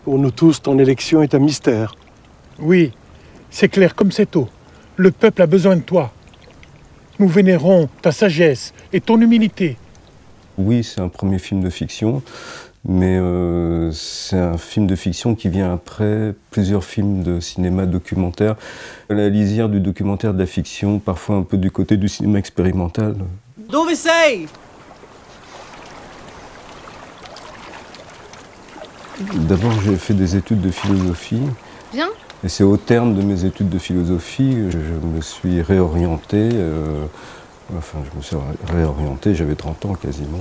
Pour nous tous, ton élection est un mystère. Oui, c'est clair comme cette eau. Le peuple a besoin de toi. Nous vénérons ta sagesse et ton humilité. Oui, c'est un premier film de fiction, mais c'est un film de fiction qui vient après plusieurs films de cinéma documentaire. À la lisière du documentaire, de la fiction, parfois un peu du côté du cinéma expérimental. Dove sei? D'abord, j'ai fait des études de philosophie. Bien. Et c'est au terme de mes études de philosophie que je me suis réorienté. J'avais 30 ans quasiment,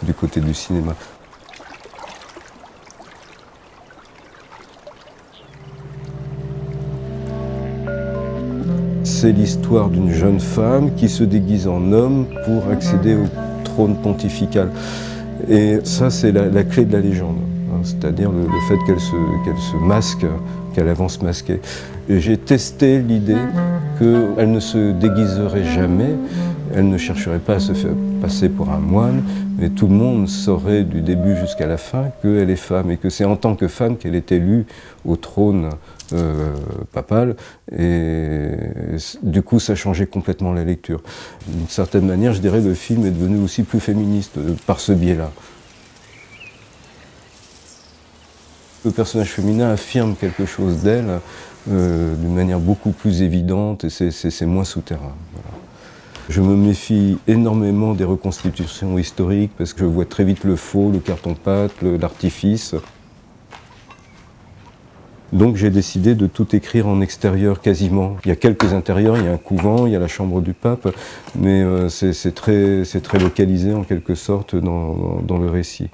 du côté du cinéma. C'est l'histoire d'une jeune femme qui se déguise en homme pour accéder au trône pontifical. Et ça, c'est la clé de la légende, hein, c'est-à-dire le fait qu'elle se masque, qu'elle avance masquée. Et j'ai testé l'idée qu'elle ne se déguiserait jamais, elle ne chercherait pas à se faire passer pour un moine, mais tout le monde saurait du début jusqu'à la fin qu'elle est femme, et que c'est en tant que femme qu'elle est élue au trône papal, et du coup ça changeait complètement la lecture. D'une certaine manière, je dirais, le film est devenu aussi plus féministe par ce biais-là. Le personnage féminin affirme quelque chose d'elle d'une manière beaucoup plus évidente, et c'est moins souterrain. Voilà. Je me méfie énormément des reconstitutions historiques parce que je vois très vite le faux, le carton-pâte, l'artifice. Donc j'ai décidé de tout écrire en extérieur quasiment. Il y a quelques intérieurs, il y a un couvent, il y a la chambre du pape, mais c'est très localisé en quelque sorte dans le récit.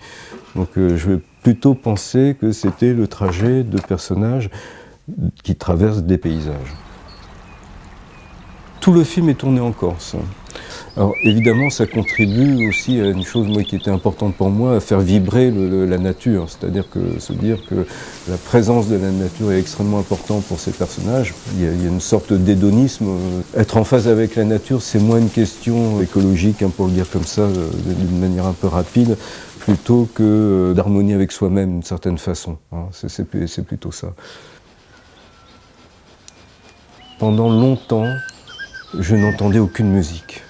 Donc je vais plutôt penser que c'était le trajet de personnages qui traversent des paysages. Tout le film est tourné en Corse. Alors évidemment, ça contribue aussi à une chose qui était importante pour moi, à faire vibrer la nature. C'est-à-dire se dire que la présence de la nature est extrêmement importante pour ces personnages. Il y a une sorte d'hédonisme. Être en phase avec la nature, c'est moins une question écologique, hein, pour le dire comme ça, d'une manière un peu rapide, plutôt que d'harmonie avec soi-même d'une certaine façon. Hein. C'est plutôt ça. Pendant longtemps, je n'entendais aucune musique.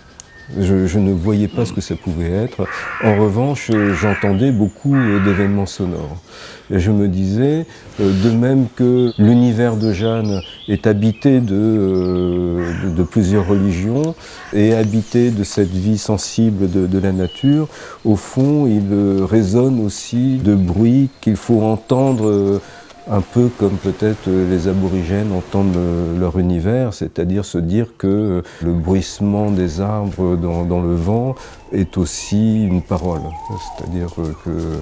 Je ne voyais pas ce que ça pouvait être. En revanche, j'entendais beaucoup d'événements sonores. Et je me disais, de même que l'univers de Jeanne est habité de plusieurs religions et habité de cette vie sensible de la nature, au fond, il résonne aussi de bruits qu'il faut entendre un peu comme peut-être les aborigènes entendent leur univers, c'est-à-dire se dire que le bruissement des arbres dans le vent est aussi une parole. C'est-à-dire que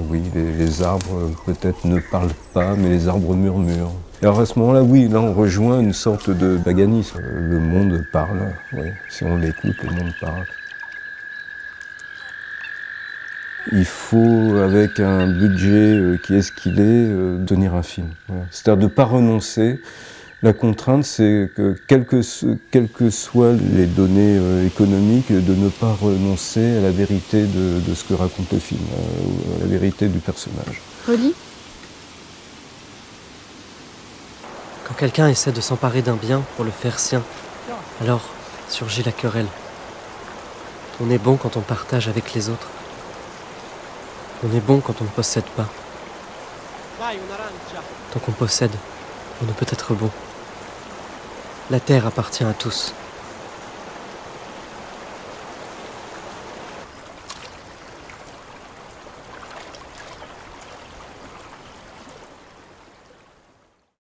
oui, les arbres peut-être ne parlent pas, mais les arbres murmurent. Et alors à ce moment-là, oui, là on rejoint une sorte de paganisme. Le monde parle, oui. Si on l'écoute, le monde parle. Il faut, avec un budget qui est ce qu'il est, tenir un film. Voilà. C'est-à-dire de ne pas renoncer. La contrainte, c'est que, quelles que soient les données économiques, de ne pas renoncer à la vérité de ce que raconte le film, à la vérité du personnage. Rolly ? Quand quelqu'un essaie de s'emparer d'un bien pour le faire sien, alors surgit la querelle. On est bon quand on partage avec les autres. On est bon quand on ne possède pas. Tant qu'on possède, on ne peut être bon. La terre appartient à tous.